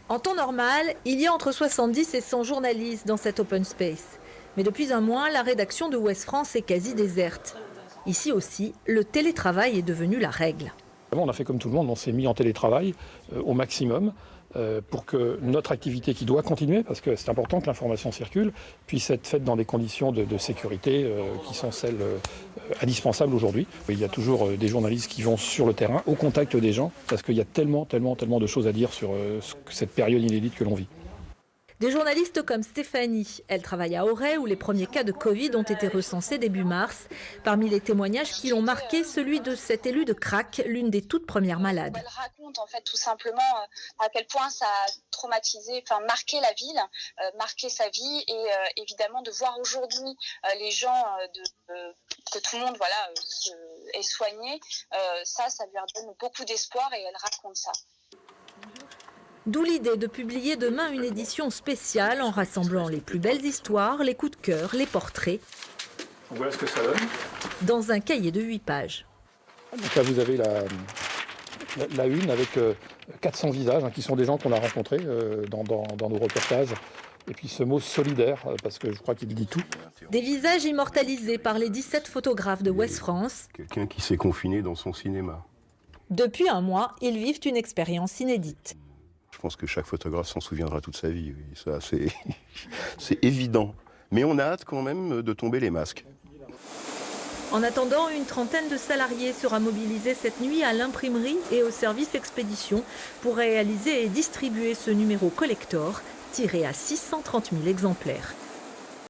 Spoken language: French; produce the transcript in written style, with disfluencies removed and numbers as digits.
En temps normal, il y a entre 70 et 100 journalistes dans cet open space. Mais depuis un mois, la rédaction de Ouest France est quasi déserte. Ici aussi, le télétravail est devenu la règle. On a fait comme tout le monde, on s'est mis en télétravail au maximum pour que notre activité qui doit continuer, parce que c'est important que l'information circule, puisse être faite dans des conditions de sécurité qui sont celles indispensables aujourd'hui. Il y a toujours des journalistes qui vont sur le terrain, au contact des gens, parce qu'il y a tellement de choses à dire sur cette période inédite que l'on vit. Des journalistes comme Stéphanie, elle travaille à Auray où les premiers cas de Covid ont été recensés début mars. Parmi les témoignages qui l'ont marqué, celui de cette élue de Crac, l'une des toutes premières malades. Elle raconte en fait tout simplement à quel point ça a traumatisé, marqué la ville, marqué sa vie et évidemment de voir aujourd'hui les gens, que tout le monde est soigné, ça lui redonne beaucoup d'espoir et elle raconte ça. D'où l'idée de publier demain une édition spéciale en rassemblant les plus belles histoires, les coups de cœur, les portraits. Voilà ce que ça donne. Dans un cahier de 8 pages. Donc là, vous avez la une avec 400 visages qui sont des gens qu'on a rencontrés dans nos reportages. Et puis ce mot solidaire, parce que je crois qu'il dit tout. Des visages immortalisés par les 17 photographes de Ouest France. Quelqu'un qui s'est confiné dans son cinéma. Depuis un mois, ils vivent une expérience inédite. Je pense que chaque photographe s'en souviendra toute sa vie. Oui. Ça, c'est évident. Mais on a hâte quand même de tomber les masques. En attendant, une trentaine de salariés sera mobilisée cette nuit à l'imprimerie et au service expédition pour réaliser et distribuer ce numéro collector tiré à 630 000 exemplaires.